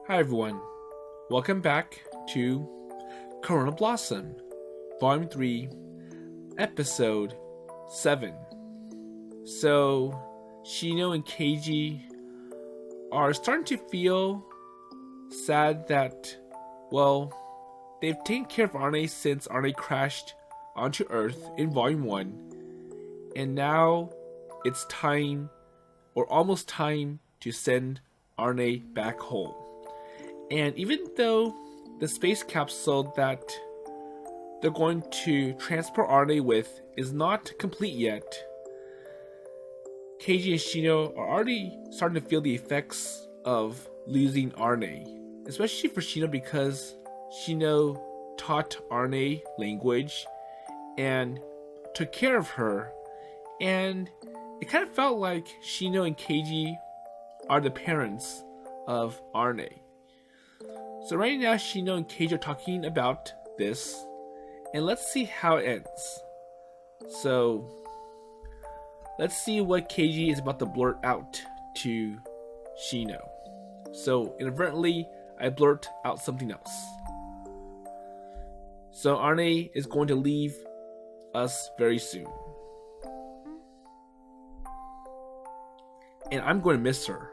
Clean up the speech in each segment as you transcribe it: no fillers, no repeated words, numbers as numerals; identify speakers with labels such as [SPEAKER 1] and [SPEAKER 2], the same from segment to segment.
[SPEAKER 1] Hi everyone, welcome back to Corona Blossom, Volume 3, Episode 7. So, Shino and Keiji are starting to feel sad that, well, they've taken care of R-ne since R-ne crashed onto Earth in Volume 1, and now it's time, or almost time, to send R-ne back home. And even though the space capsule that they're going to transport R-ne with is not complete yet, Keiji and Shino are already starting to feel the effects of losing R-ne. Especially for Shino, because Shino taught R-ne language and took care of her. And it kind of felt like Shino and Keiji are the parents of R-ne. So right now, Shino and Keiji are talking about this, and let's see how it ends. So, let's see what Keiji is about to blurt out to Shino. So, inadvertently, I blurt out something else. So, R-ne is going to leave us very soon. And I'm going to miss her.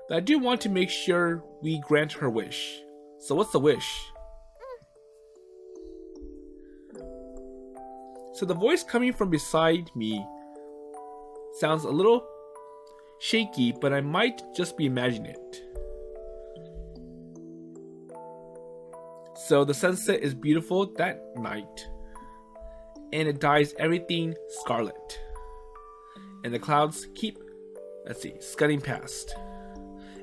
[SPEAKER 1] But I do want to make sure we grant her wish. So what's the wish? So the voice coming from beside me sounds a little shaky, but I might just be imagining it. So the sunset is beautiful that night, and it dyes everything scarlet. And the clouds keep, scudding past.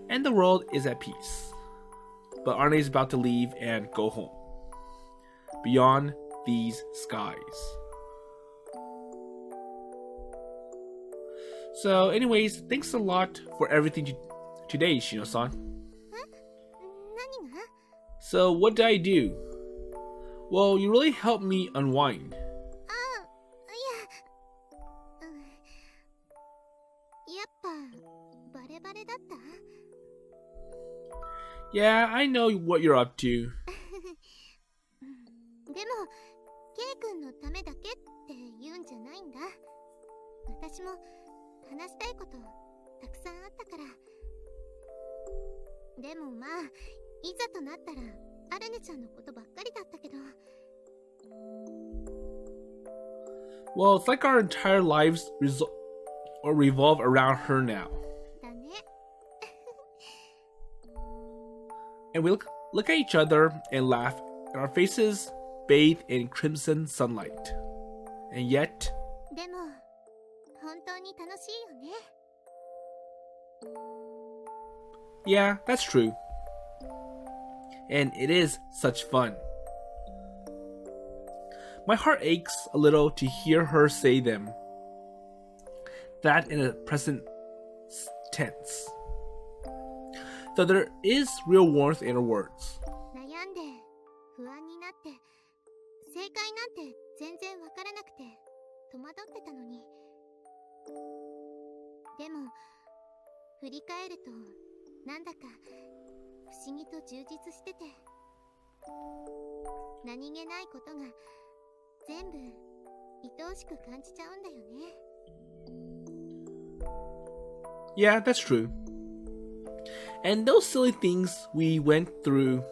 [SPEAKER 1] And the world is at peace. But R-ne is about to leave and go home, beyond these skies. So anyways, thanks a lot for everything today, Shino-san. So what did I do? Well, you really helped me unwind. Yeah, I know what you're up to.
[SPEAKER 2] でも、K 君のためだけって言うんじゃないんだ。私も話したいことたくさんあったから。でもまあ、いざとなったらアルネちゃんのことばっかりだったけど。
[SPEAKER 1] Well, it's like our entire lives revolve around her now. And we look at each other and laugh, and our faces bathe in crimson sunlight. And yet...
[SPEAKER 2] でも、本当に楽しいよね。
[SPEAKER 1] Yeah, that's true. And it is such fun. My heart aches a little to hear her say them. That in a present tense. Though there is real warmth in her words.
[SPEAKER 2] 悩んで、不安になって、正解なんて全然わからなくて戸惑ってたのに。でも、振り返るとなんだか不思議と充実してて、何気ないことが全部愛おしく感じちゃうんだよね。
[SPEAKER 1] Yeah, that's true. And those silly things we went through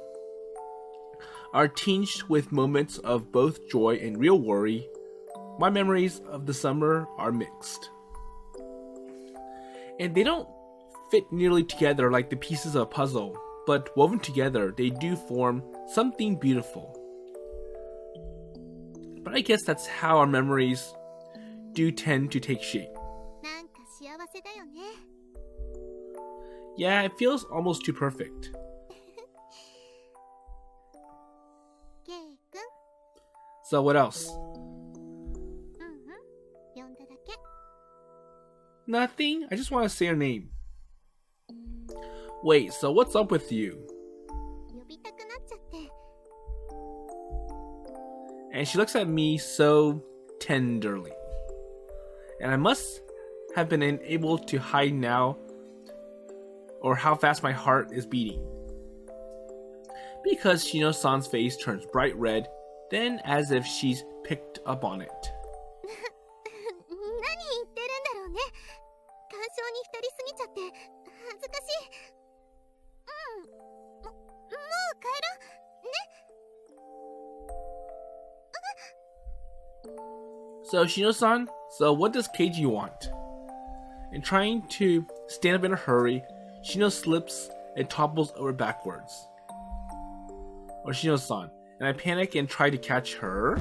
[SPEAKER 1] are tinged with moments of both joy and real worry. My memories of the summer are mixed. And they don't fit nearly together like the pieces of a puzzle, but woven together, they do form something beautiful. But I guess that's how our memories do tend to take shape.
[SPEAKER 2] なんか幸せだよね。
[SPEAKER 1] Yeah, it feels almost too perfect.
[SPEAKER 2] K 君。
[SPEAKER 1] So what else?
[SPEAKER 2] 呼んだだけ。
[SPEAKER 1] Nothing. I just want to say her name. Wait, so what's up with you?
[SPEAKER 2] 呼びたくなっちゃって。
[SPEAKER 1] And she looks at me so tenderly. And I must have been able to hide now, or how fast my heart is beating. Because Shino-san's face turns bright red, then as if she's picked up on it.
[SPEAKER 2] 何言ってるんだろうね。感傷に浸りすぎちゃって恥ずかしい。もう帰ろうね。
[SPEAKER 1] So Shino-san, so what does Keiji want? In trying to stand up in a hurry, Shino slips and topples over backwards. Or Shino-san, and I panic and try to catch her.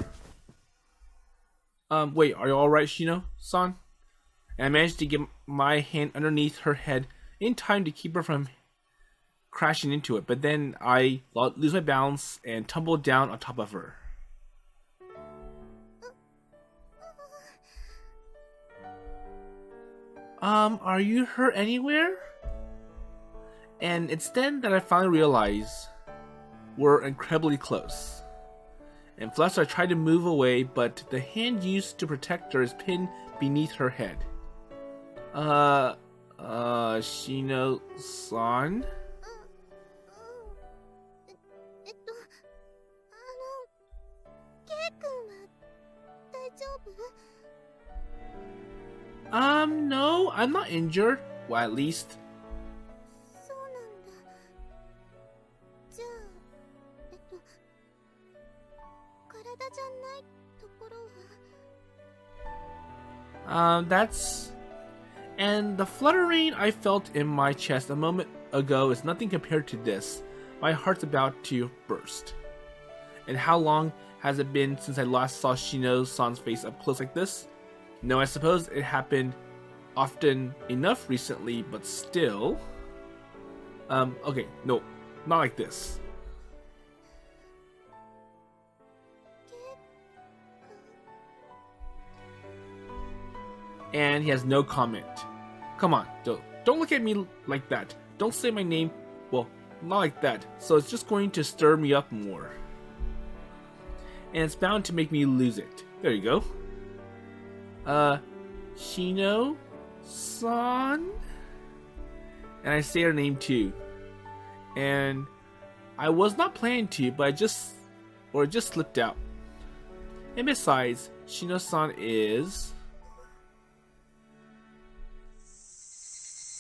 [SPEAKER 1] Wait, are you alright, Shino-san? And I managed to get my hand underneath her head in time to keep her from crashing into it, but then I lose my balance and tumble down on top of her. Are you hurt anywhere? And it's then that I finally realize we're incredibly close. And flustered, I tried to move away, but the hand used to protect her is pinned beneath her head. Shino-san?
[SPEAKER 2] ケイ君は大丈夫？
[SPEAKER 1] No, I'm not injured. Well, at least.
[SPEAKER 2] そうなんだ。じゃあ、体じゃないところは？
[SPEAKER 1] That's... And the fluttering I felt in my chest a moment ago is nothing compared to this. My heart's about to burst. And how long has it been since I last saw Shino-san's face up close like this? No, I suppose it happened often enough recently, but still... okay, no, not like this. And he has no comment. Come on, don't look at me like that. Don't say my name, well, not like that, so it's just going to stir me up more. And it's bound to make me lose it. There you go. Shino-san? And I say her name too. And I was not planning to, but it just slipped out. And besides, Shino-san is...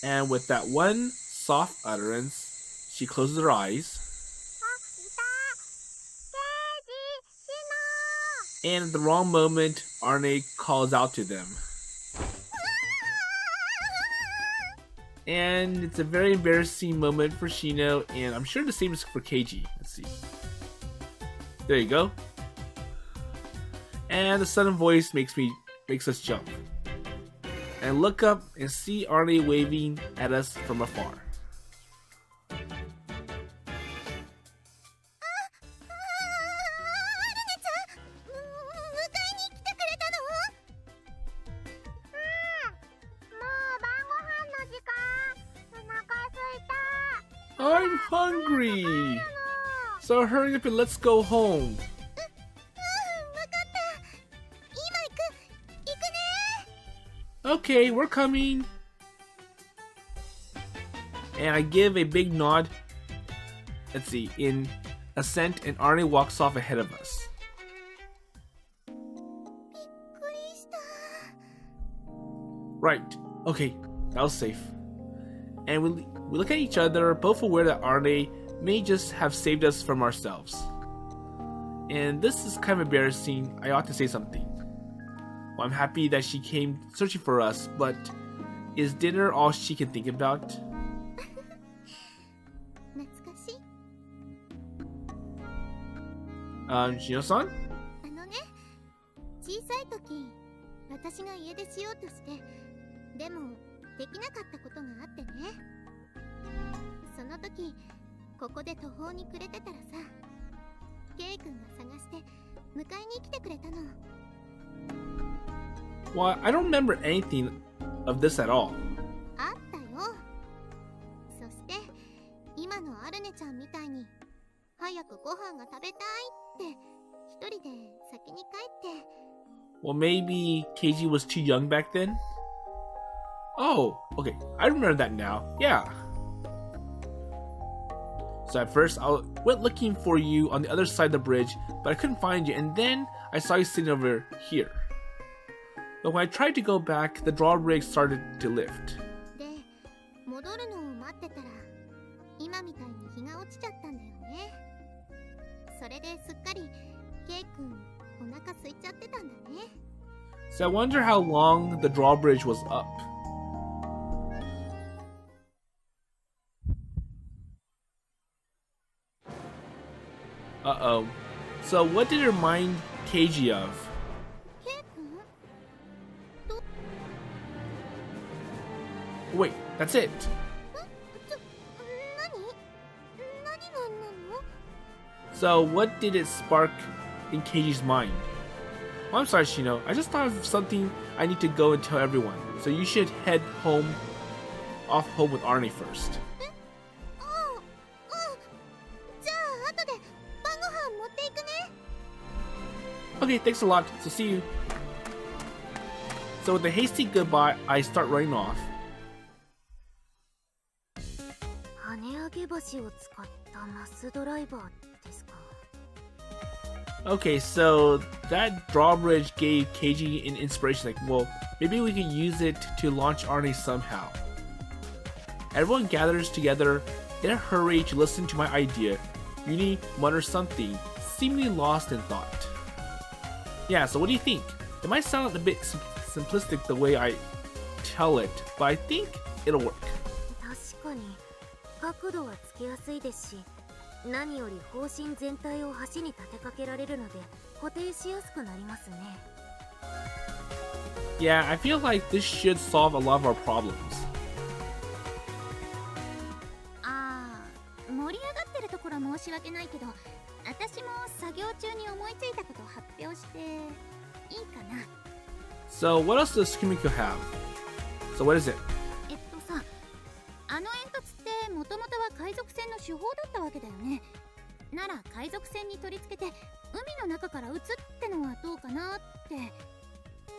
[SPEAKER 1] And with that one soft utterance, she closes her eyes. And at the wrong moment, R-ne calls out to them. And it's a very embarrassing moment for Shino, and I'm sure the same is for Keiji. Let's see. There you go. And the sudden voice makes us jump. And look up and see R-ne waving at us from afar. I'm hungry! So hurry up and let's go home. Okay, we're coming. And I give a big nod. Let's see, in assent, and R-ne walks off ahead of us. Right. Okay, that was safe. And we look at each other, both aware that R-ne may just have saved us from ourselves. And this is kind of embarrassing. I ought to say something. Well, I'm happy that she came searching for us, but is dinner all she can think about? Shino-san?
[SPEAKER 2] 小さい時、私が家出しようとして、でもできなかったことがあってね。その時、ここで途方に暮れてたらさ、ケイ君が探して迎えに来てくれたの。
[SPEAKER 1] Well, I don't remember anything of this at all.
[SPEAKER 2] あったよ。そして、今のアルネちゃんみたいに、早くご飯が食べたいって一人で先に帰って。
[SPEAKER 1] Well, maybe Keiji was too young back then? Oh, okay. I remember that now. Yeah. So at first, I went looking for you on the other side of the bridge, but I couldn't find you, and then I saw you sitting over here. But when I tried to go back, the drawbridge started to lift.
[SPEAKER 2] で、戻るのを待ってたら、今みたいに日が落ちちゃったんだよね。それですっかり、ケイ君、お腹空いちゃってたんだね。
[SPEAKER 1] So I wonder how long the drawbridge was up. Uh-oh. So what did it remind Keiji of?
[SPEAKER 2] ケイ君？
[SPEAKER 1] Wait, that's it.
[SPEAKER 2] 何がなの？
[SPEAKER 1] So what did it spark in Keiji's mind? Oh, I'm sorry, Shino. I just thought of something I need to go and tell everyone. So you should head off home with R-ne first.
[SPEAKER 2] ああ、じゃあ後で晩ご飯持っていくね。
[SPEAKER 1] Okay, thanks a lot. So see you. So with a hasty goodbye, I start running off.
[SPEAKER 2] 跳ね上げ橋を使ったマスドライバーですか。
[SPEAKER 1] Okay, so that drawbridge gave Keiji an inspiration. Like, well, maybe we could use it to launch R-ne somehow. Everyone gathers together in a hurry to listen to my idea. Yuni mutters something, seemingly lost in thought. Yeah, so what do you think? It might sound a bit simplistic the way I tell it, but I think it'll work.
[SPEAKER 2] 確かに角度はつけやすいですし、何より方針全体を橋に立てかけられるので固定しやすくなりますね。
[SPEAKER 1] Yeah, I feel like this should solve a lot of our problems.
[SPEAKER 2] 盛り上がってるところ申し訳ないけど、私も作業中に思いついたことを発表していいかな。
[SPEAKER 1] So what else does Kumiko have? So what is it?
[SPEAKER 2] さ、あの煙突ってもともとは海賊船の手法だったわけだよね。なら海賊船に取り付けて海の中から撃つってのはどうかなって。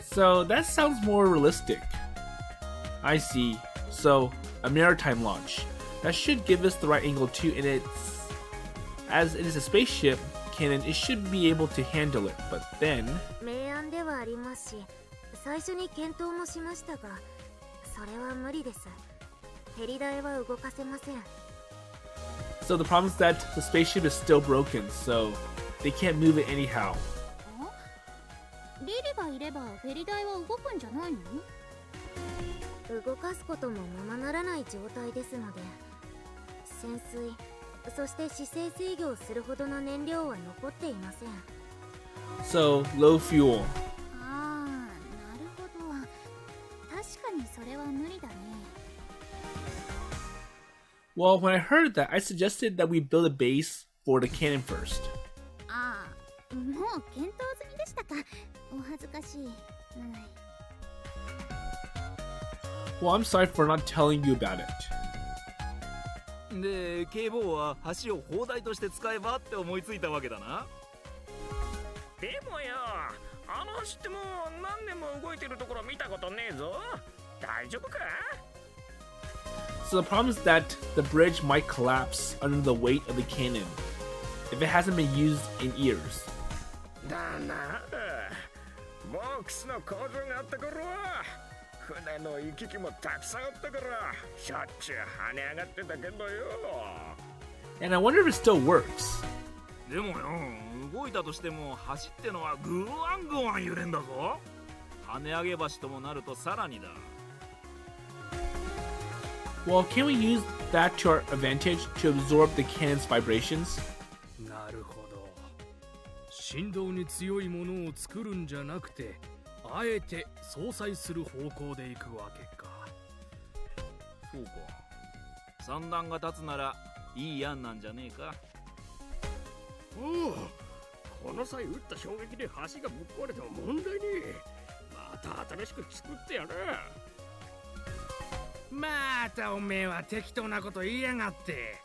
[SPEAKER 1] So that sounds more realistic. I see. So a maritime launch. That should give us the right angle too, and as it is a spaceship cannon, it should be able to handle it. But then
[SPEAKER 2] 明暗ではありますし、最初に検討もしましたが、それは無理です。ヘリ台は動かせません。
[SPEAKER 1] So the problem is that the spaceship is still broken, so they can't move it anyhow.
[SPEAKER 2] リリがいればフェリ台は動くんじゃないの？動かすこともままならない状態ですので、潜水、そして姿勢制御をするほどの燃料は残っていません。
[SPEAKER 1] So low fuel.
[SPEAKER 2] ああ、なるほど。確かにそれは無理だね。
[SPEAKER 1] Well, when I heard that, I suggested that we build a base for the cannon first.
[SPEAKER 2] ああ、もう検討済みでしたか。お恥ずかしい。
[SPEAKER 1] Well, I'm sorry for not telling you about it.
[SPEAKER 3] で、警棒は橋を砲台として使えばって思いついたわけだな。
[SPEAKER 4] でもよ、あの橋ってもう何年も動いてるところ見たことねえぞ。大丈夫か？
[SPEAKER 1] So the problem is that the bridge might collapse under the weight of the cannon if it hasn't been used in years.
[SPEAKER 4] だな。モークスの工場があった頃は船の行き来もたくさんあったからしょっちゅう跳ね上がってたけどよ。
[SPEAKER 1] And I wonder if it still works.
[SPEAKER 3] でもよ、動いたとしても橋ってのはグワングワン揺れんだぞ。跳ね上げ橋ともなるとさらにだ。
[SPEAKER 1] Well, can we use that to our advantage to absorb the cannon's vibrations?
[SPEAKER 5] なるほど。振動に強いものを作るんじゃなくて、あえて相殺する方向で行くわけか。
[SPEAKER 3] そうか。三段が立つならいい案なんじゃねえか。
[SPEAKER 4] おお、この際撃った衝撃で橋がぶっ壊れても問題ねえ。また新しく作ってやる。
[SPEAKER 5] またおめえは適当なこと言いやがって。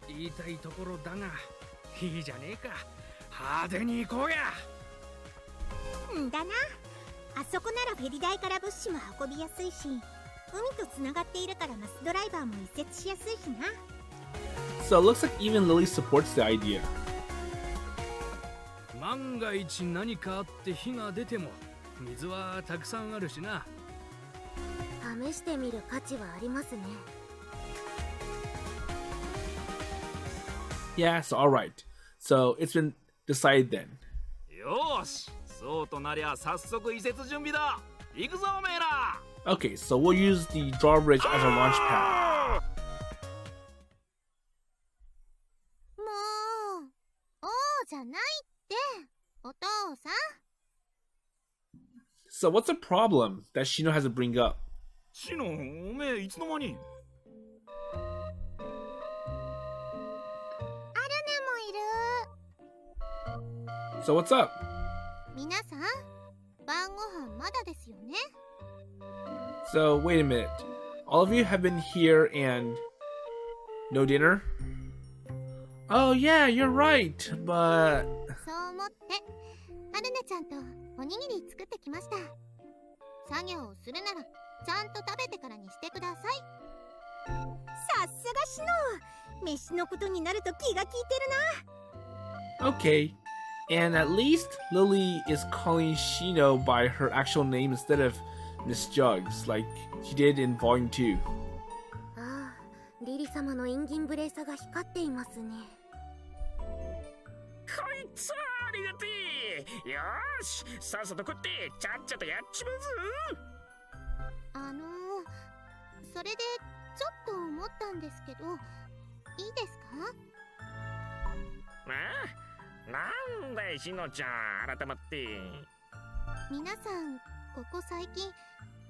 [SPEAKER 5] 言いたいところだが、いいじゃねえか。派手に行こうや。
[SPEAKER 2] んだな。
[SPEAKER 6] あそこならフェリダイから物資も運びやすいし、海とつながっているからマスドライバーも移設しやすいしな。
[SPEAKER 1] So it looks like even Lily supports the idea.
[SPEAKER 5] 万が一何かあって火が出ても水はたくさんあるしな。
[SPEAKER 2] 試してみる価値はありますね。
[SPEAKER 1] Yeah, so alright. So it's been decided then.
[SPEAKER 3] よーし、そうとなりゃ早速移設準備だ。行くぞおめえら。
[SPEAKER 1] Okay, so we'll use the drawbridge as our launch pad.
[SPEAKER 2] もう、おーじゃないって、お父さん。
[SPEAKER 1] So what's the problem that Shino has to bring up?
[SPEAKER 3] シノ、おめえいつの間に。
[SPEAKER 1] So what's up?
[SPEAKER 2] 皆さん、晩ご飯まだですよね。
[SPEAKER 1] So wait a minute. All of you have been here and no dinner? Oh yeah, you're right, but
[SPEAKER 2] そう思って、アルネちゃんとおにぎり作ってきました。作業をするなら、ちゃんと食べてからにしてください。
[SPEAKER 6] さすがシノ、飯のことになると気が利いてるな。
[SPEAKER 1] okay. And at least Lily is calling Shino by her actual name instead of Miss Jugs, like she did in Volume 2.
[SPEAKER 2] ああ、リリ様のインギン無礼さが光っていますね。
[SPEAKER 4] こいつはありがてえ。よーし、さっさと食ってちゃっちゃとやっちまうぞ。
[SPEAKER 2] それでちょっと思ったんですけど、いいですか？
[SPEAKER 4] なんだい、しのちゃん、改まって。
[SPEAKER 2] 皆さん、ここ最近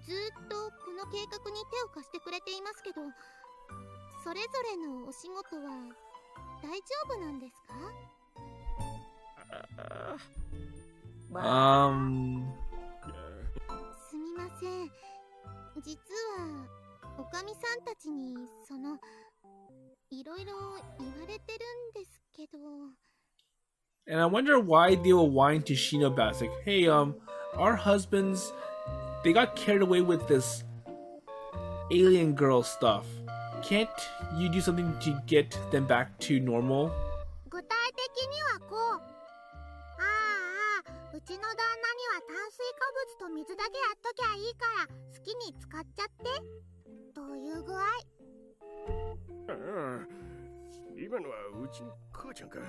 [SPEAKER 2] ずっとこの計画に手を貸してくれていますけど、それぞれのお仕事は大丈夫なんですか？すみません。実はおかみさんたちにいろいろ言われてるんですけど。
[SPEAKER 1] And I wonder why they will whine to Shino about it. It's like, hey, our husbands, they got carried away with this alien girl stuff. Can't you do something to get them back to normal?
[SPEAKER 2] 具体的にはこう。うちの旦那には炭水化物と水だけやっときゃいいから好きに使っちゃってという具合。
[SPEAKER 4] 今のはうちの母ちゃんか。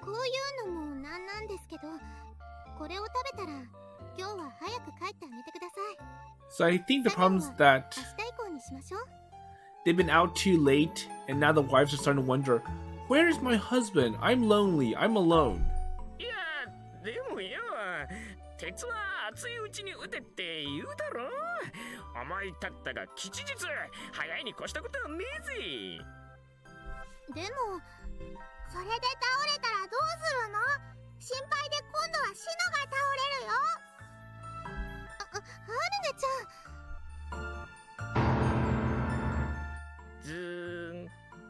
[SPEAKER 2] こういうのもなんなんですけど、これを食べたら今日は早く帰ってあげてください。
[SPEAKER 1] So I think the problem is that
[SPEAKER 2] 明日以降にしましょう。
[SPEAKER 1] they've been out too late, and now the wives are starting to wonder, where's my husband? I'm lonely. I'm alone.
[SPEAKER 4] いや、でもよ、鉄は熱いうちに打てって言うだろ。思い立ったが吉日、早いに越したことはねえぜ。
[SPEAKER 2] でもそれで倒れたらどうするの？心配で今度はシノが倒れるよ。アルネち
[SPEAKER 4] ゃ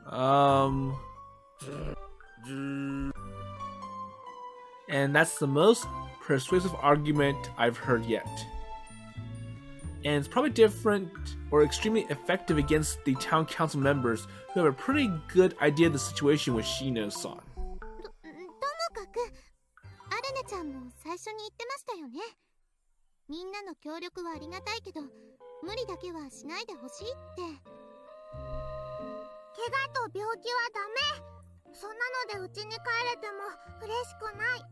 [SPEAKER 4] ん。
[SPEAKER 1] And that's the most persuasive argument I've heard yet. And it's probably different or extremely effective against the town council members who have a pretty good idea of the situation with Shino-san.
[SPEAKER 2] ともかくアルネちゃんも最初に言ってましたよね。みんなの協力はありがたいけど無理だけはしないでほしいって。怪我と病気はダメ。そんなので家に帰れても嬉しくない。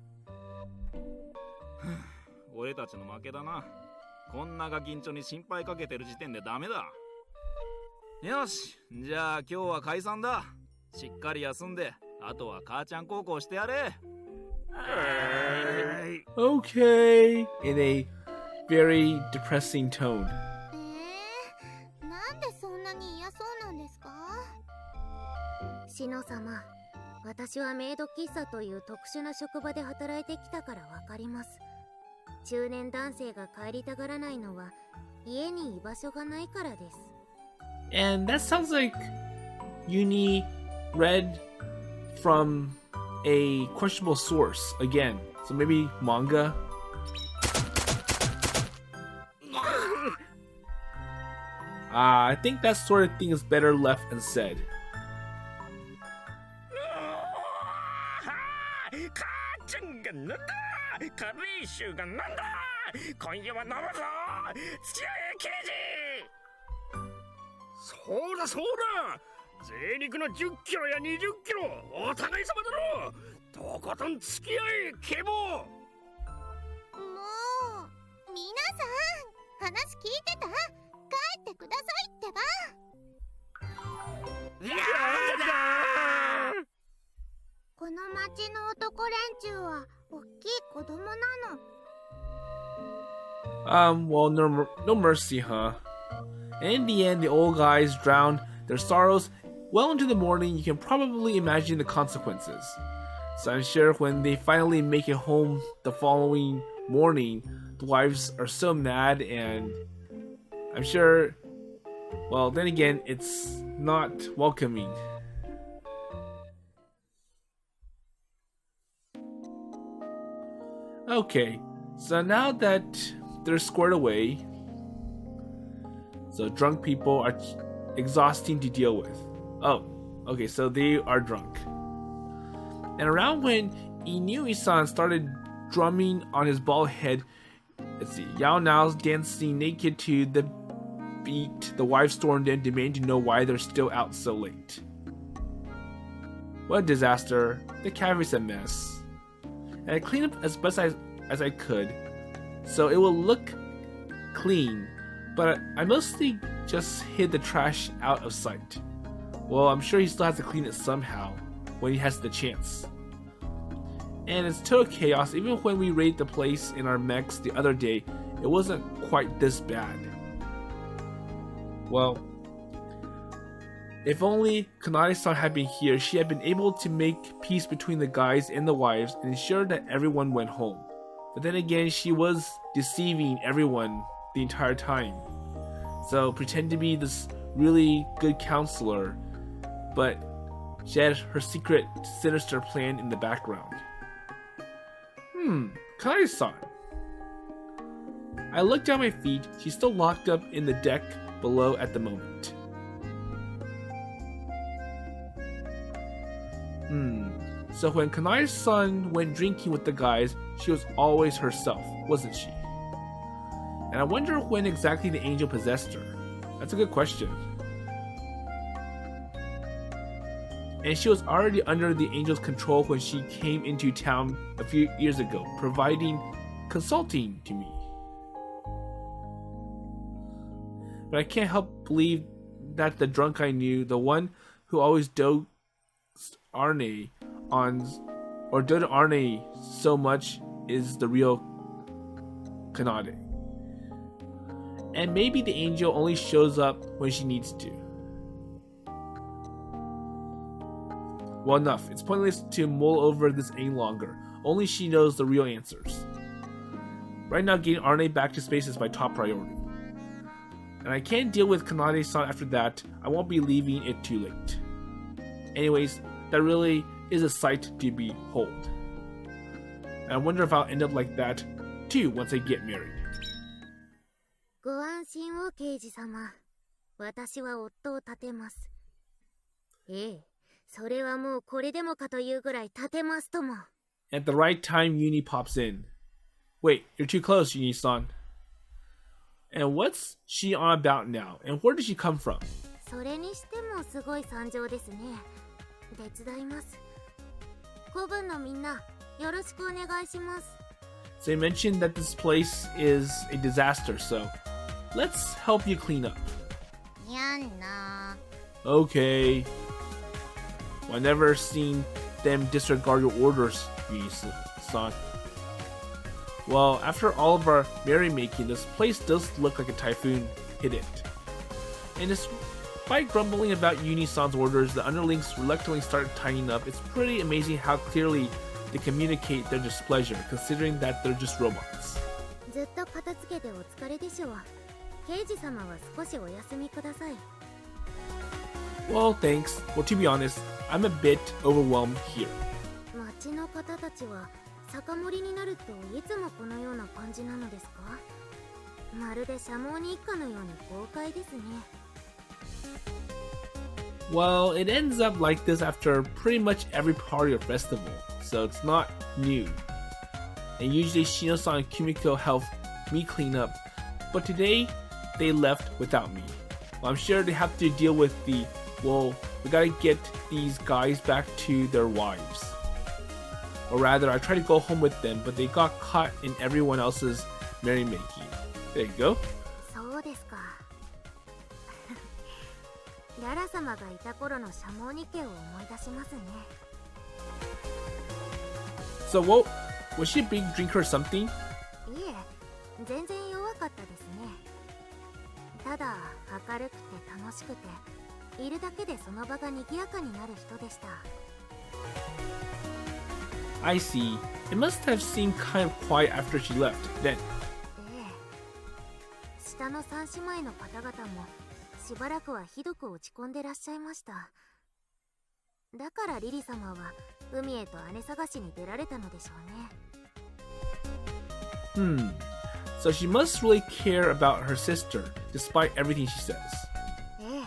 [SPEAKER 3] 俺たちの負けだな。こんなガキンチョに心配かけてる時点でダメだ。よし、じゃあ今日は解散だ。しっかり休んで、あとは母ちゃん孝行してやれ。
[SPEAKER 1] Okay, in a very depressing tone.
[SPEAKER 2] なんでそんなに嫌そうなんですか？シノ様、私はメイド喫茶という特殊な職場で働いてきたからわかります。中年男性が帰りたがらないのは家に居場所がないからです。
[SPEAKER 1] And that sounds like Uni read from a questionable source again. So maybe manga? I think that sort of thing is better left unsaid.
[SPEAKER 4] 母ちゃんがなんだ軽い衆がなんだ今夜は飲むぞ土屋刑事そうだそうだ税肉の10キロや20キロお互い様だろとことん付き合いケボ
[SPEAKER 2] もう皆さん話聞いてた？帰ってくださいってば。
[SPEAKER 4] やだ
[SPEAKER 6] この町の男連中はおっきい子供なの。
[SPEAKER 1] Well, no mercy, huh? And in the end, the old guys drowned their sorrows well into the morning. You can probably imagine the consequences. So I'm sure when they finally make it home the following morning, the wives are so mad, and I'm sure, well, then again, it's not welcoming. Okay, so now that they're squared away, so drunk people are exhausting to deal with. Oh, okay, so they are drunk. And around when Inui-san started drumming on his bald head, let's see, Yao Nao's dancing naked to the beat, the wife stormed in, demanding to know why they're still out so late. What a disaster. The cafe's a mess. And I cleaned up as best as I could, so it will look clean, but I mostly just hid the trash out of sight. Well, I'm sure he still has to clean it somehow when he has the chance. And it's total chaos. Even when we raided the place in our mechs the other day, it wasn't quite this bad. Well, if only Kanade-san had been here, she had been able to make peace between the guys and the wives and ensure that everyone went home. But then again, she was deceiving everyone the entire time. So pretend to be this really good counselor, but she had her secret sinister plan in the background. Kanade-san. I looked down my feet. She's still locked up in the deck below at the moment. So when Kanade-san went drinking with the guys, she was always herself, wasn't she? And I wonder when exactly the angel possessed her. That's a good question. And she was already under the angel's control when she came into town a few years ago, providing consulting to me. But I can't help believe that the drunk I knew, the one who always dosed R-ne on, or did R-ne so much, is the real Kanade. And maybe the angel only shows up when she needs to. Well, enough. It's pointless to mull over this any longer. Only she knows the real answers. Right now, getting R-ne back to space is my top priority. And I can't deal with Kanade-san after that. I won't be leaving it too late. Anyways, that really is a sight to behold. And I wonder if I'll end up like that too once I get married.
[SPEAKER 6] ご安心を刑事様。私は夫を立てます。ええ、それはもうこれでもかというぐらい立てますとも。
[SPEAKER 1] At the right time, Uni pops in. Wait, you're too close, Uni-san. And what's she on about now? And where did she come from?
[SPEAKER 6] それにしてもすごい惨状ですね。手伝います。子分のみんな、よろしくお願いします。
[SPEAKER 1] So you mentioned that this place is a disaster, so let's help you clean up.
[SPEAKER 2] やんな。
[SPEAKER 1] Okay. Well, I've never seen them disregard your orders, Uni-san. Well, after all of our merrymaking, this place does look like a typhoon hit it. And despite grumbling about Uni-san's orders, the underlings reluctantly start tidying up. It's pretty amazing how clearly they communicate their displeasure, considering that they're just robots.
[SPEAKER 6] ずっと片付けてお疲れでしょう。刑事様は少しお休みください。
[SPEAKER 1] Well, thanks. Well, to be honest, I'm a bit overwhelmed here.
[SPEAKER 6] ま町の方たちは酒盛りになるといつもこのような感じなのですか？まるでシャモニ一家のように豪快ですね。
[SPEAKER 1] Well, it ends up like this after pretty much every party or festival, so it's not new. And usually Shino-san and Kumiko help me clean up, but today they left without me. Well, I'm sure they have to deal with the, well, we gotta get these guys back to their wives. Or rather, I tried to go home with them, but they got caught in everyone else's merrymaking. There you go.
[SPEAKER 6] そうですか。ララ様がいた頃のシャモニ家を思い出しますね。
[SPEAKER 1] So, what, was she a big drinker or something?
[SPEAKER 6] いえ、全然弱かったですね。ただ、明るくて楽しくて、いるだけでその場が賑やかになる人でした。
[SPEAKER 1] I see. It must have seemed kind of quiet after she left, then.
[SPEAKER 6] ええ。下の三姉妹の方々も、しばらくはひどく落ち込んでらっしゃいました。だからリリ様は海へと姉探しに出られたのでしょうね。
[SPEAKER 1] So she must really care about her sister, despite everything she says.
[SPEAKER 6] ええ。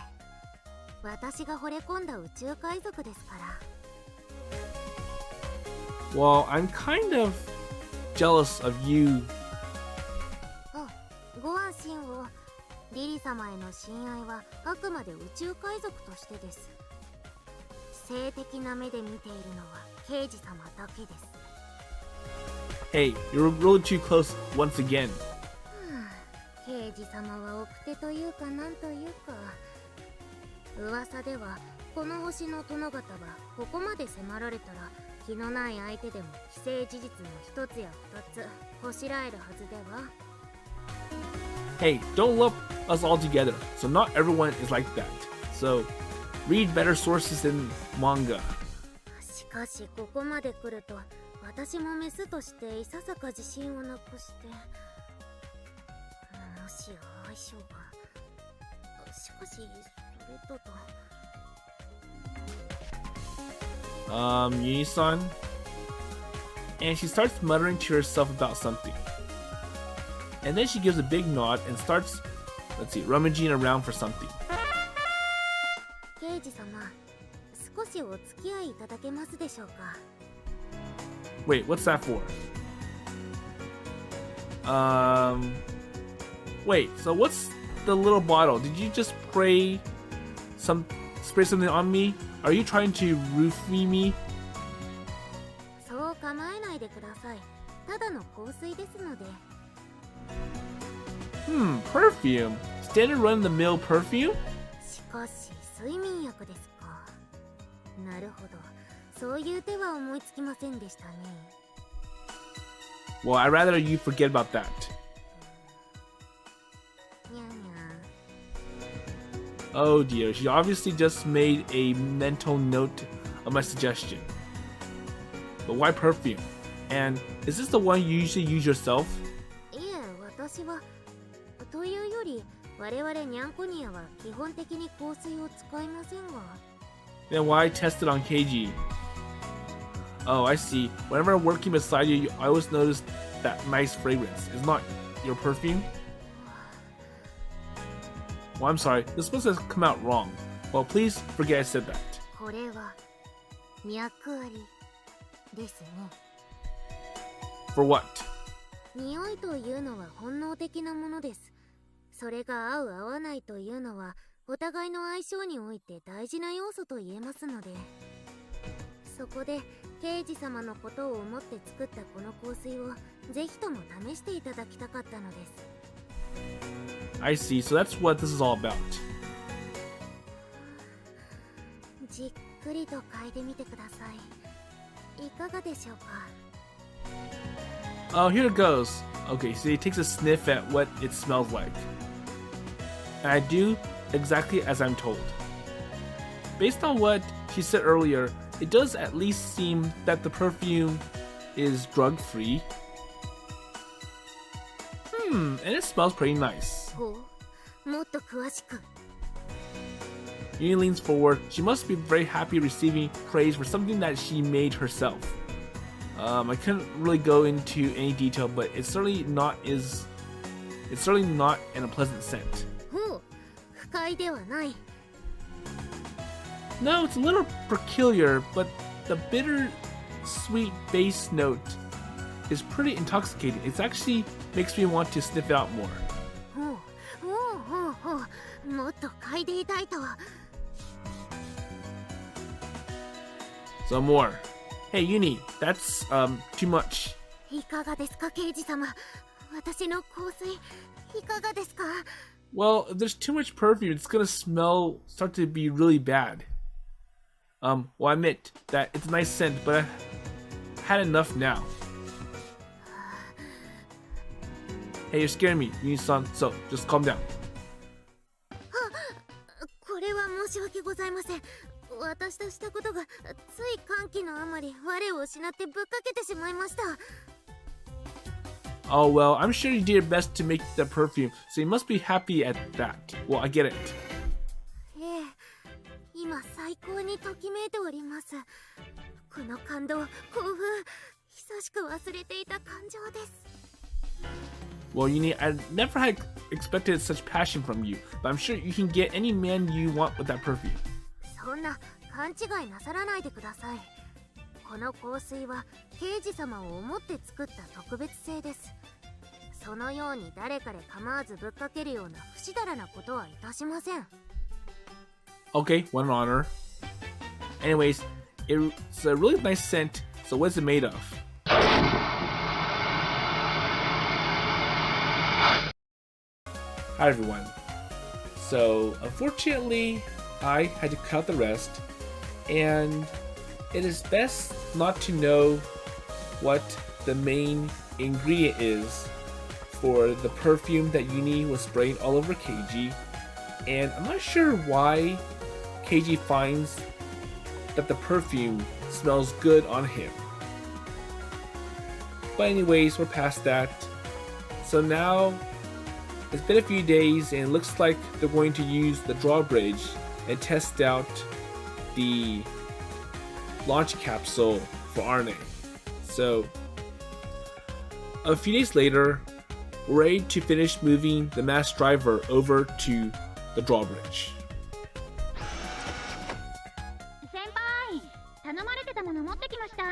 [SPEAKER 6] 私が惚れ込んだ宇宙海賊ですから。
[SPEAKER 1] Well, I'm kind of jealous of you.
[SPEAKER 6] あ、ご安心を。リリ様への親愛はあくまで宇宙海賊としてです。性的な目で見ているのは刑事様だけです。
[SPEAKER 1] Hey, you're really too close once again.
[SPEAKER 6] 刑事様は奥手というかなんというか。噂ではこの星の殿方はここまで迫られたら気のない相手でも既成事実の一つや二つこしらえるはずでは。
[SPEAKER 1] Hey, don't lump us all together. So not everyone is like that. So read better sources than manga.
[SPEAKER 6] しかしここまで来ると私もメスとしていささか自信をなくして。もしや相性が。しかしそれだと。
[SPEAKER 1] Yuni-san? And she starts muttering to herself about something. And then she gives a big nod and starts, let's see, rummaging around for something.
[SPEAKER 6] 刑事様、少しお付き合いいただけますでしょうか。
[SPEAKER 1] Wait, what's that for? Wait, so what's the little bottle? Did you just spray something on me? Are you trying to roofie me?
[SPEAKER 6] そう構えないでください。ただの香水ですので。
[SPEAKER 1] Perfume. Standard run-of-the-mill perfume?
[SPEAKER 6] しかし睡眠薬ですか。なるほど。そういう手は思いつきませんでしたね。
[SPEAKER 1] Well, I'd rather you forget about that.
[SPEAKER 6] にゃんにゃん。
[SPEAKER 1] Oh dear, she obviously just made a mental note of my suggestion. But why perfume? And is this the one you usually use yourself?
[SPEAKER 6] いえ、私は。というより、我々ニャンコニアは基本的に香水を使いませんが。
[SPEAKER 1] Then why test it on Keiji? Oh, I see. Whenever I'm working beside you, I always notice that nice fragrance. It's not your perfume? Well, I'm sorry. This must have come out wrong. Well, please forget I said that.
[SPEAKER 6] これは脈ありですね。
[SPEAKER 1] For what?
[SPEAKER 6] 匂いというのは本能的なものです。それが合う合わないというのはお互いの相性において大事な要素と言えますので。そこで刑事様のことを思って作ったこの香水をぜひとも試していただきたかったのです。
[SPEAKER 1] I see. So that's what this is all about.
[SPEAKER 6] じっくりと嗅いでみてください。いかがでしょうか。
[SPEAKER 1] Oh, here it goes. Okay, so he takes a sniff at what it smells like. And I do exactly as I'm told. Based on what she said earlier, it does at least seem that the perfume is drug-free. And it smells pretty nice.
[SPEAKER 6] ほう、もっと詳しく。
[SPEAKER 1] Yuni leans forward. She must be very happy receiving praise for something that she made herself. I couldn't really go into any detail, but it's certainly not an unpleasant scent.
[SPEAKER 6] ほう、不快ではない。
[SPEAKER 1] No, it's a little peculiar, but the bitter, sweet bass note is pretty intoxicating. It actually makes me want to sniff it out more.
[SPEAKER 6] ほう、ほうほうほう、もっと嗅いでいたいとは。
[SPEAKER 1] Some more. Hey, Uni, that's too much.
[SPEAKER 6] いかがですか、刑事様。私の香水、いかがですか？
[SPEAKER 1] Well, if there's too much perfume, it's gonna start to be really bad. Well, I admit that it's a nice scent, but I've had enough now. Hey, you're scaring me, Uni-san, so just calm down.
[SPEAKER 6] これは申し訳ございません。私としたことがつい歓喜のあまり我を失ってぶっかけてしまいました。
[SPEAKER 1] Oh, well, I'm sure you did your best to make the perfume, so you must be happy at that. Well, I get it.
[SPEAKER 6] ええ、今最高にときめいております。この感動、興奮、久しく忘れていた感情です。
[SPEAKER 1] Well, Uni, I never had expected such passion from you, but I'm sure you can get any man you want with that perfume.
[SPEAKER 6] そんな勘違いなさらないでください。この香水は刑事様を思って作った特別製です。そのように誰かで構わずぶっかけるような不死だらなことはいたしません。
[SPEAKER 1] Okay, one honor. Anyways, it's a really nice scent, so what's it made of? Hi everyone. So, unfortunately, I had to cut the rest, and it is best not to know what the main ingredient is for the perfume that Uni was spraying all over Keiji, and I'm not sure why Keiji finds that the perfume smells good on him. But anyways, we're past that. So now, it's been a few days and it looks like they're going to use the drawbridge and test out the launch capsule for R-ne. So, a few days later, we're ready to finish moving the mass driver over to the drawbridge.
[SPEAKER 2] 先輩、頼まれてたもの持ってきました。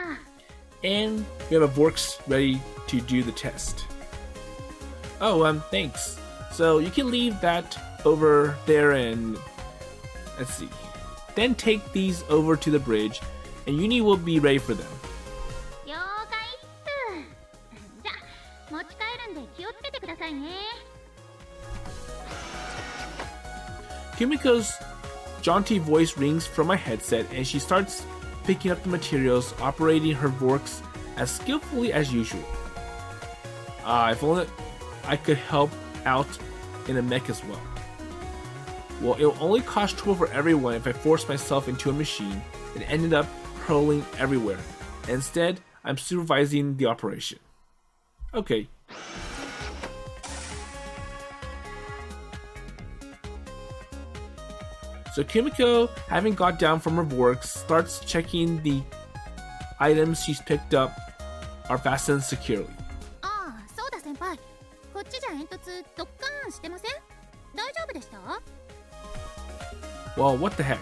[SPEAKER 1] And we have a Vorks ready to do the test. Oh, thanks. So you can leave that over there and let's see. Then take these over to the bridge and Uni will be ready for them.
[SPEAKER 2] 了解っす。じゃあ、持ち帰るんで気をつけてくださいね。
[SPEAKER 1] Kimiko's jaunty voice rings from my headset and she starts picking up the materials, operating her Vorks as skillfully as usual. If only I could help out in a mech as well. Well, it will only cost trouble for everyone if I force myself into a machine and ended up hurling everywhere. Instead, I'm supervising the operation. Okay. So Kimiko, having got down from her Vorks, starts checking the items she's picked up are fastened securely.
[SPEAKER 2] ああ、そうだ先輩。こっちじゃ煙突ドッカーンしてません？大丈夫でした？
[SPEAKER 1] Well, what the heck?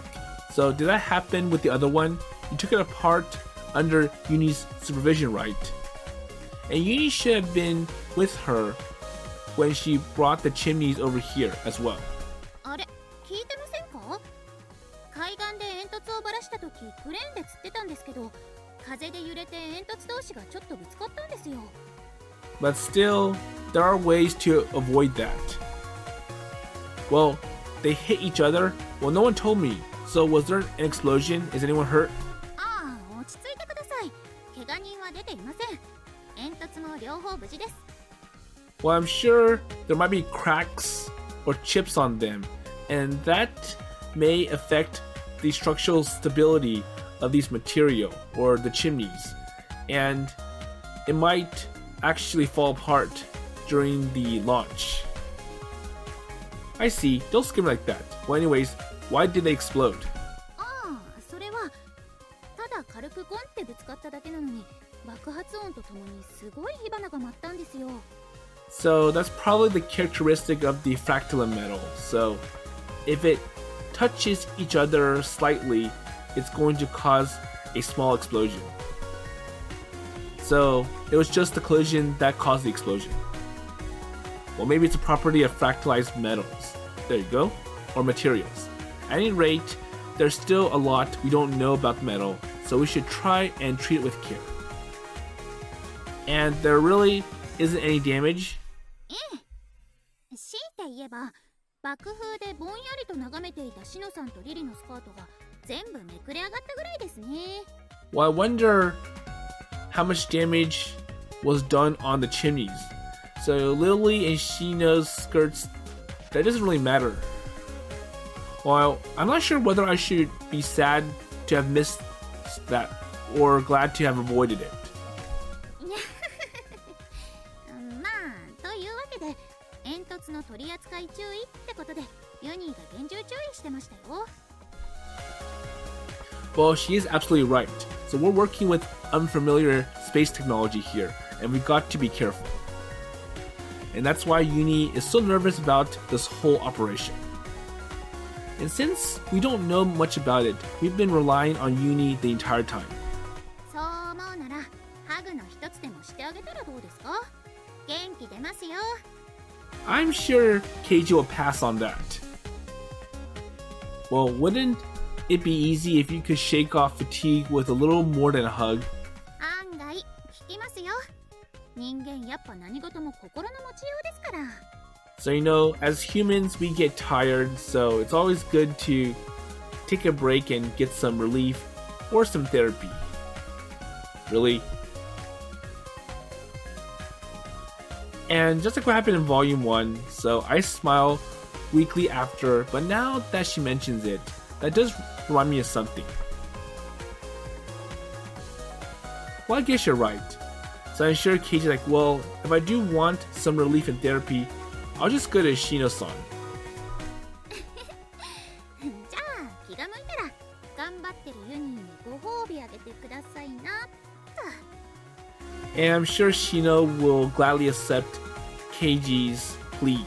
[SPEAKER 1] So did that happen with the other one? You took it apart under Uni's supervision, right? And Uni should have been with her when she brought the chimneys over here as well.
[SPEAKER 2] あれ、聞いてませんか？海岸で煙突をばらした時、クレーンで吊ってたんですけど、風で揺れて煙突同士がちょっとぶつかったんですよ。
[SPEAKER 1] But still, there are ways to avoid that. Well, they hit each other? Well, no one told me. So was there an explosion? Is anyone hurt?
[SPEAKER 2] ああ、落ち着いてください。怪我人は出ていません。煙突も両方無事です。
[SPEAKER 1] Well, I'm sure there might be cracks or chips on them, and that may affect the structural stability of these material or the chimneys, and it might actually fall apart during the launch. I see, don't scream like that. Well, anyways, why did they explode?
[SPEAKER 2] ああ、それはただ軽くゴンってぶつかっただけなのに、
[SPEAKER 6] 爆発音とともにすごい火花が舞ったんですよ。
[SPEAKER 1] So that's probably the characteristic of the fractal metal. So if it touches each other slightly, it's going to cause a small explosion. So it was just the collision that caused the explosion. Well, maybe it's a property of fractalized metals. There you go. Or materials. At any rate, there's still a lot we don't know about the metal, so we should try and treat it with care. And there really isn't any damage.
[SPEAKER 6] 強いて言えば、爆風でぼんやりと眺めていたシノさんとリリのスカートが全部めくれ上がったぐらいですね。
[SPEAKER 1] Well, I wonder how much damage was done on the chimneys. So Lily and Shino's skirts, that doesn't really matter. Well, I'm not sure whether I should be sad to have missed that or glad to have avoided it.
[SPEAKER 6] まあ、というわけで煙突の取り扱い注意ってことでユニーが厳重注意してましたよ。
[SPEAKER 1] Well, she is absolutely right. So we're working with unfamiliar space technology here, and we've got to be careful. And that's why Uni is so nervous about this whole operation. And since we don't know much about it, we've been relying on Uni the entire time.
[SPEAKER 6] そう思うならハグの一つでもしてあげたらどうですか？元気出ますよ。
[SPEAKER 1] I'm sure Keiji will pass on that. Well, wouldn't it be easy if you could shake off fatigue with a little more than a hug?
[SPEAKER 6] 案外効きますよ。人間やっぱ何事も心の持ちようですから。
[SPEAKER 1] So, you know, as humans, we get tired, so it's always good to take a break and get some relief or some therapy. Really? And just like what happened in Volume 1, so I smile weekly after, but now that she mentions it, that does remind me of something. Well, I guess you're right. So I'm sure Keiji's like, well, if I do want some relief and therapy, I'll just go to Shino-san.
[SPEAKER 6] じゃあ気が向いたら頑張ってるユニーにご褒美あげてくださいなと。
[SPEAKER 1] And I'm sure Shino will gladly accept Keiji's plea.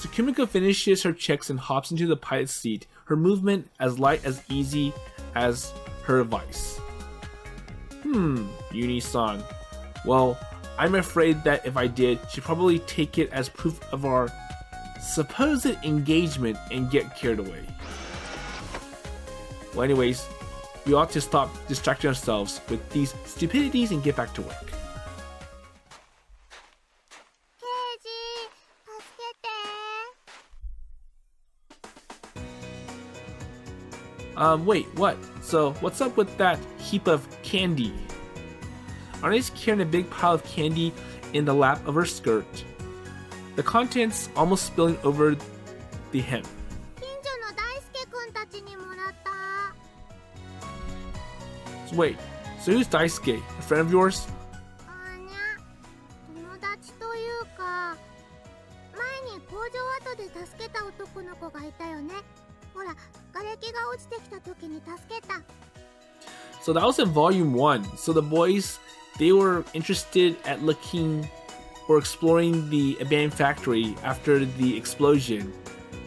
[SPEAKER 1] So Kumiko finishes her checks and hops into the pilot's seat, her movement as light as easy as her advice. Uni-san. Well, I'm afraid that if I did, she'd probably take it as proof of our supposed engagement and get carried away. Well, anyways, we ought to stop distracting ourselves with these stupidities and get back to work.
[SPEAKER 2] ケイジ助けて。
[SPEAKER 1] Wait, what? So, what's up with that heap of candy? R-ne's carrying a big pile of candy in the lap of her skirt. The contents almost spilling over the hem.
[SPEAKER 2] 近所の大輔くんたちにもらった。
[SPEAKER 1] So wait, so who's Daisuke? A friend of yours?
[SPEAKER 2] あにゃ、友達というか、前に工場跡で助けた男の子がいたよね。ほら、瓦礫が落ちてきた時に助けた。
[SPEAKER 1] So that was in Volume 1. So the boys, they were interested at looking or exploring the abandoned factory after the explosion.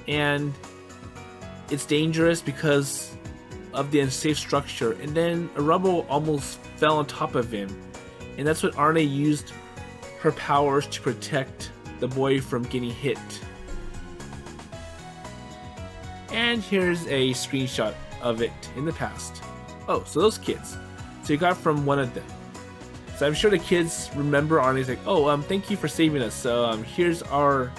[SPEAKER 1] And it's dangerous because of the unsafe structure. And then a rubble almost fell on top of him. And that's when R-ne used her powers to protect the boy from getting hit. And here's a screenshot of it in the past. Oh, so those kids. So you got it from one of them. So I'm sure the kids remember R-ne's like, oh, thank you for saving us. So here's our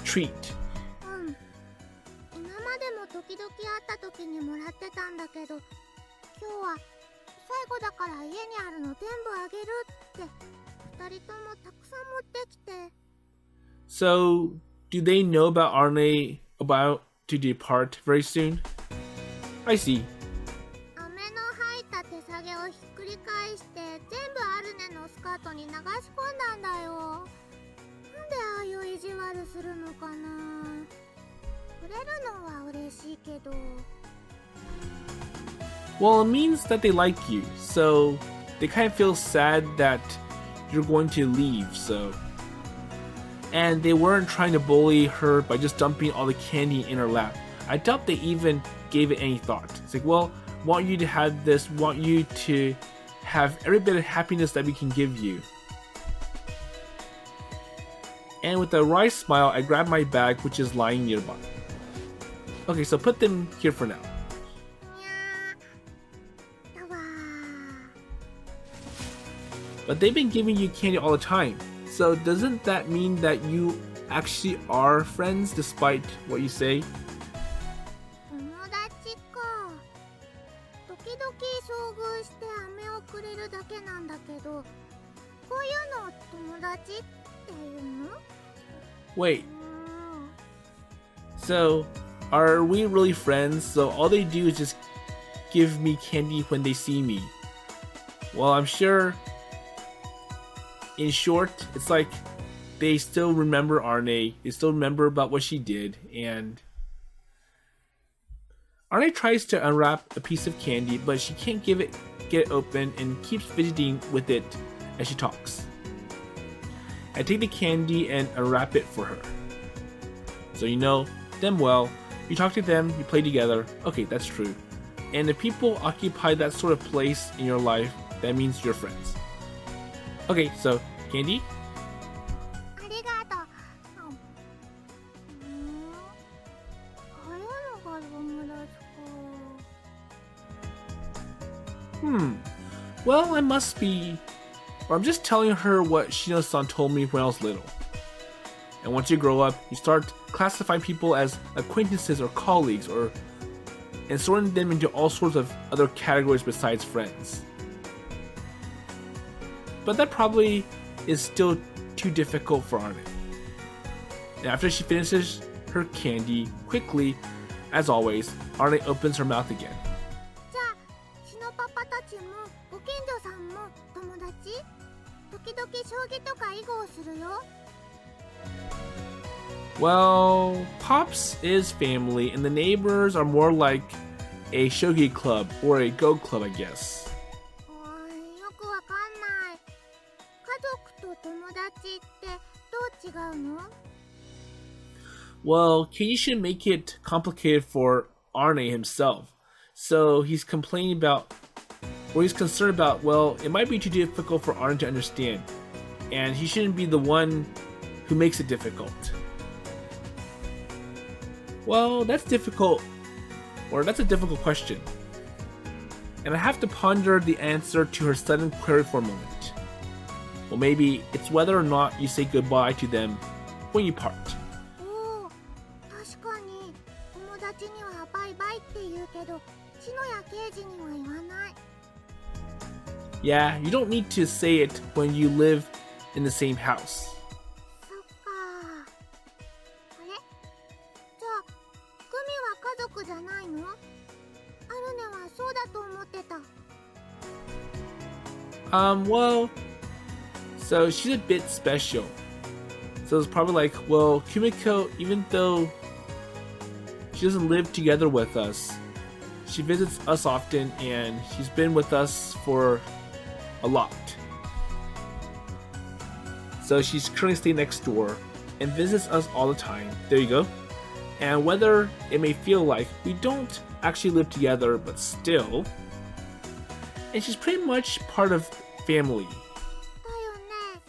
[SPEAKER 1] treat.
[SPEAKER 2] 今までも時々会った時にもらってたんだけど、今日は最後だから家にあるの全部あげるって二人ともたくさん持ってきて。
[SPEAKER 1] So do they know about R-ne about to depart very soon? I see.
[SPEAKER 2] 飴の入った手提げをひっくり返して全部アルネのスカートに流し込んだんだよ。なんでああいう意地悪するのかな。くれるのは嬉しいけど。
[SPEAKER 1] Well, it means that they like you. So they kind of feel sad that you're going to leave, so. And they weren't trying to bully her by just dumping all the candy in her lap. I doubt they even gave it any thought. It's like, well, want you to have this, want you to have every bit of happiness that we can give you. And with a wry smile, I grab my bag, which is lying nearby. Okay, so put them here for now. But they've been giving you candy all the time. So doesn't that mean that you actually are friends despite what you say?
[SPEAKER 2] 友達か。時々遭遇して飴をくれるだけなんだけど、こういうのを友達っていうの？
[SPEAKER 1] Wait. So, are we really friends? So all they do is just give me candy when they see me. Well, I'm sure, in short, it's like they still remember R-ne, they still remember about what she did, and R-ne tries to unwrap a piece of candy, but she can't get it open and keeps fidgeting with it as she talks. I take the candy and unwrap it for her. So you know them well, you talk to them, you play together. Okay, that's true. And if people occupy that sort of place in your life, that means you're friends. Okay, so candy?
[SPEAKER 2] ありがとう。こういうのが友達か。
[SPEAKER 1] Well, I must be... Or I'm just telling her what Shino-san told me when I was little. And once you grow up, you start classifying people as acquaintances or colleagues, and sorting them into all sorts of other categories besides friends. But that probably is still too difficult for R-ne. And after she finishes her candy quickly, as always, R-ne opens her mouth again.
[SPEAKER 2] じゃあ、シノパパたちもご近所さんも友達？時々将棋とか囲碁をするよ。
[SPEAKER 1] Well, Pops is family, and the neighbors are more like a shogi club or a go club, I guess.
[SPEAKER 2] よくわかんない。家族と友達ってどう違うの？
[SPEAKER 1] Well, Keiji should make it complicated for R-ne himself. So he's complaining about, or he's concerned about, well, it might be too difficult for R-ne to understand. And he shouldn't be the one who makes it difficult. Well, that's difficult, or that's a difficult question. And I have to ponder the answer to her sudden query for a moment. Well, maybe it's whether or not you say goodbye to them when you part.
[SPEAKER 2] おお、確かに友達にはバイバイって言うけど、シノやケイジには言わない。
[SPEAKER 1] Yeah, you don't need to say it when you live in the same house.
[SPEAKER 2] そっか。あれ？じゃあ、グミは家族じゃないの？アルネはそうだと思ってた。
[SPEAKER 1] Well, so she's a bit special. So it's probably like, well, Kumiko, even though she doesn't live together with us, she visits us often and she's been with us for a lot. So she's currently staying next door and visits us all the time. There you go. And whether it may feel like we don't actually live together, but still, and she's pretty much part of family.
[SPEAKER 2] だよね。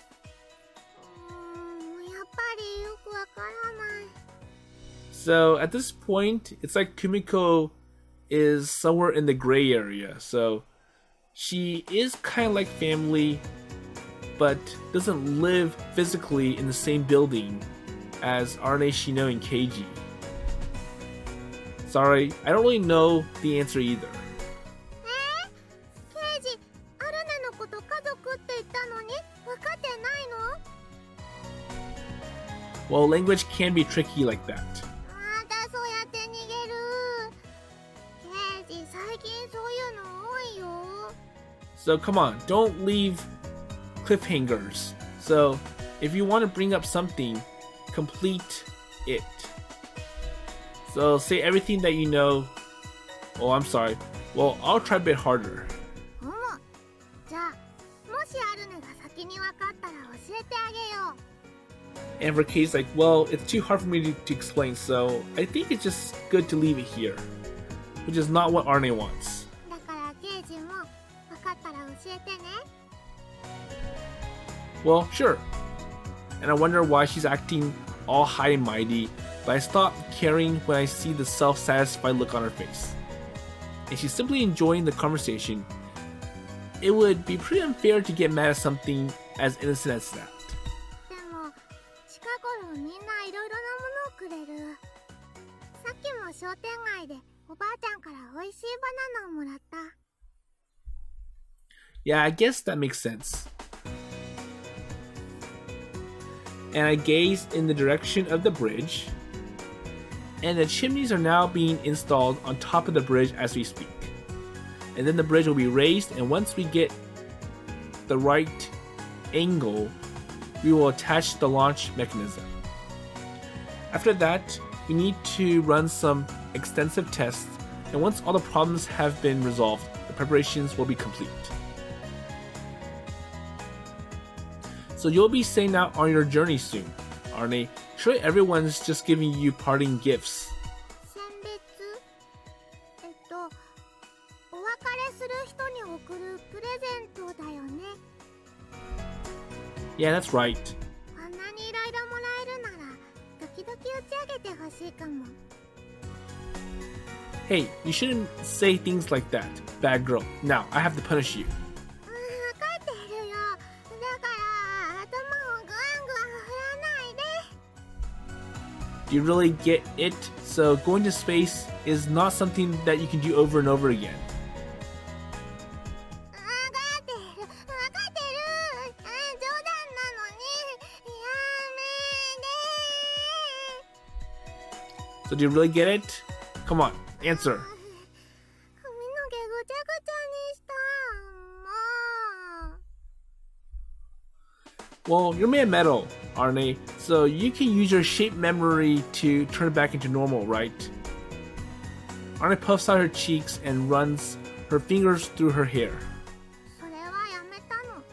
[SPEAKER 2] やっぱりよくわからない。
[SPEAKER 1] So at this point, it's like Kumiko is somewhere in the gray area. So she is kind of like family, but doesn't live physically in the same building as R-ne, Shino, and Keiji. Sorry, I don't really know the answer either.
[SPEAKER 2] ケイジ、アルネのこと家族って言ったのに分かってないの？
[SPEAKER 1] Well, language can be tricky like that.
[SPEAKER 2] またそうやって逃げる。ケイジ、最近そういうの多いよ。
[SPEAKER 1] So come on, don't leave cliffhangers. So if you want to bring up something, complete it. So say everything that you know. Oh, I'm sorry. Well, I'll try a bit harder.
[SPEAKER 2] じゃあしアルネが先に分かったら教えてあげよう。
[SPEAKER 1] And for Kei's like, well, it's too hard for me to explain, so I think it's just good to leave it here. Which is not what R-ne wants.
[SPEAKER 2] だからケイジも分かったら教えてね。
[SPEAKER 1] Well, sure. And I wonder why she's acting all high and mighty, but I stop caring when I see the self-satisfied look on her face. And she's simply enjoying the conversation. It would be pretty unfair to get mad at something as innocent as that.
[SPEAKER 2] でも近頃みんないろいろなものをくれる。さっきも商店街でおばあちゃんから美味しいバナナをもらった。
[SPEAKER 1] Yeah, I guess that makes sense. And I gaze in the direction of the bridge. And the chimneys are now being installed on top of the bridge as we speak. And then the bridge will be raised, and once we get the right angle, we will attach the launch mechanism. After that, we need to run some extensive tests, and once all the problems have been resolved, the preparations will be complete. So you'll be setting out on your journey soon, R-ne. Surely everyone's just giving you parting gifts.
[SPEAKER 2] 選別お別れする人に贈るプレゼントだよね。
[SPEAKER 1] Yeah, that's right.
[SPEAKER 2] こんなにいろいろもらえるなら時々打ち上げてほしいかも。
[SPEAKER 1] Hey, you shouldn't say things like that, bad girl. Now, I have to punish you.
[SPEAKER 2] 分かってるよ。だから頭をグワングワン振らないで。
[SPEAKER 1] Do you really get it? So going to space is not something that you can do over and over again.
[SPEAKER 2] 分かってる。冗談なのにやめ
[SPEAKER 1] So do you really get it? Come on, answer.
[SPEAKER 2] 髪の毛ぐちゃぐちゃにした。もう。
[SPEAKER 1] Well, you're made of metal, R-ne, so you can use your shape memory to turn it back into normal, right? R-ne puffs out her cheeks and runs her fingers through her hair.
[SPEAKER 2] それはやめたの。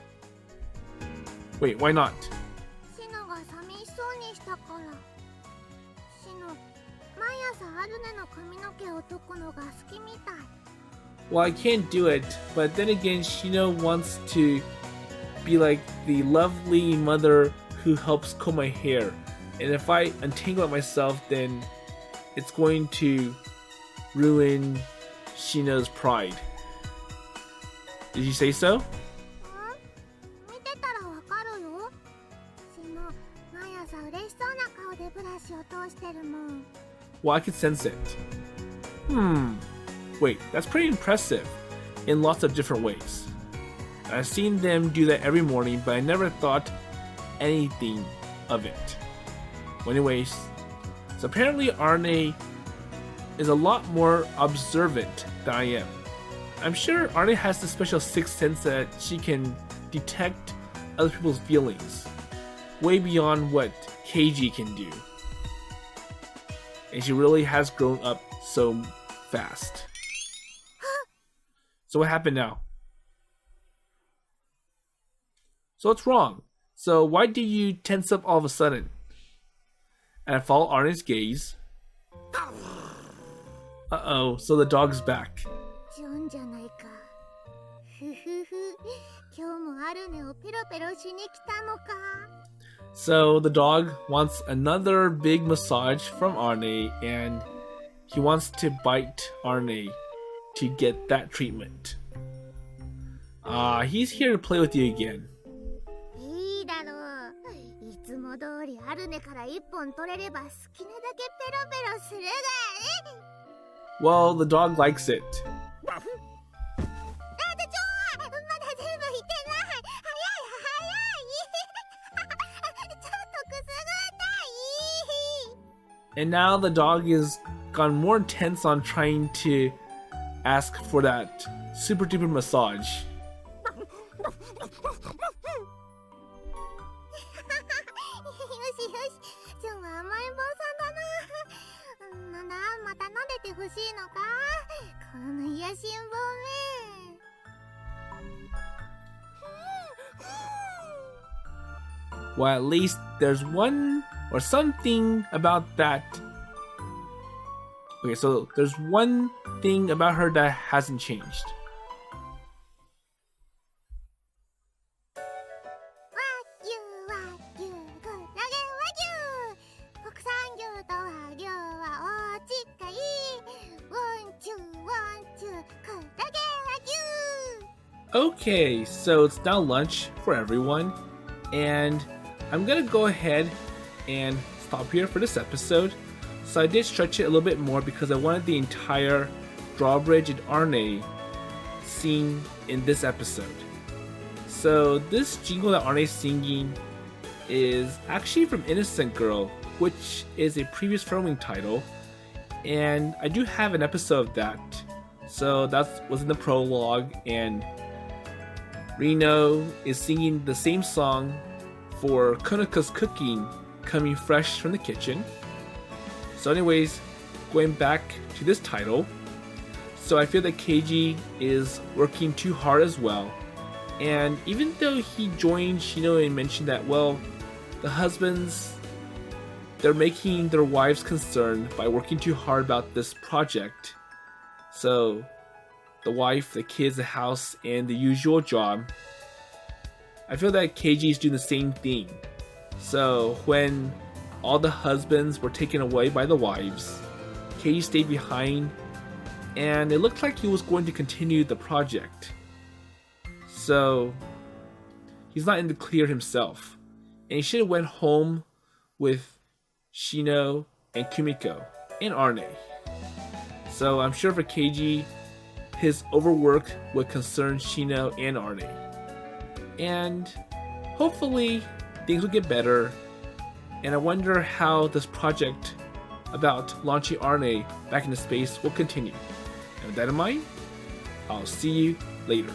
[SPEAKER 1] Wait, why not?
[SPEAKER 2] シノが寂しそうにしたから。シノ、毎朝アルネの髪の毛を解くのが好きみたい。
[SPEAKER 1] Well, I can't do it, but then again, Shino wants to be like the lovely mother who helps comb my hair. And if I untangle it myself, then it's going to ruin Shino's pride. Did you say so?
[SPEAKER 2] 見てたらわかるよ。シノ、毎朝嬉しそうな顔でブラシを通してるもん。
[SPEAKER 1] Well, I could sense it. Wait, that's pretty impressive in lots of different ways. I've seen them do that every morning, but I never thought anything of it. Well, anyways, so apparently R-ne is a lot more observant than I am. I'm sure R-ne has the special sixth sense that she can detect other people's feelings, way beyond what Keiji can do. And she really has grown up so fast. So what happened now? So what's wrong? So why do you tense up all of a sudden? And I follow R-ne's gaze. Uh-oh, so the dog's back.
[SPEAKER 2] ジョンじゃないか。ふふふ。今日もアルネをペロペロしに来たのか。
[SPEAKER 1] So the dog wants another big massage from R-ne, and he wants to bite R-ne to get that treatment. He's here to play with you again.
[SPEAKER 2] いいだろう。いつも通りアルネから一本取れれば好きなだけペロペロするがい。
[SPEAKER 1] Well, the dog likes it.
[SPEAKER 2] まだ全部いてない。早い。ちょっとくすぐったい。
[SPEAKER 1] And now the dog has gone more intense on trying to ask for that super duper massage.
[SPEAKER 2] よしよし、ジョンは甘えん坊さんだな。なんだ、また撫でてほしいのか。この癒しん坊め。
[SPEAKER 1] Well, at least there's one or something about that. Okay, so there's one thing about her that hasn't changed. Okay, so it's now lunch for everyone, and I'm gonna go ahead and stop here for this episode. So I did stretch it a little bit more because I wanted the entire drawbridge and R-ne scene in this episode. So this jingle that R-ne is singing is actually from Innocent Girl, which is a previous filming title, and I do have an episode of that. So that was in the prologue, and Reno is singing the same song for Konaka's cooking coming fresh from the kitchen. So anyways, going back to this title, so I feel that Keiji is working too hard as well. And even though he joined Shino and mentioned that, well, the husbands, they're making their wives concerned by working too hard about this project. So the wife, the kids, the house, and the usual job. I feel that Keiji is doing the same thing. So when all the husbands were taken away by the wives, Keiji stayed behind, and it looked like he was going to continue the project. So he's not in the clear himself, and he should have went home with Shino and Kumiko and R-ne. So I'm sure for Keiji, his overwork would concern Shino and R-ne. And hopefully things will get better. And I wonder how this project about launching R-ne back into space will continue. And with that in mind, I'll see you later.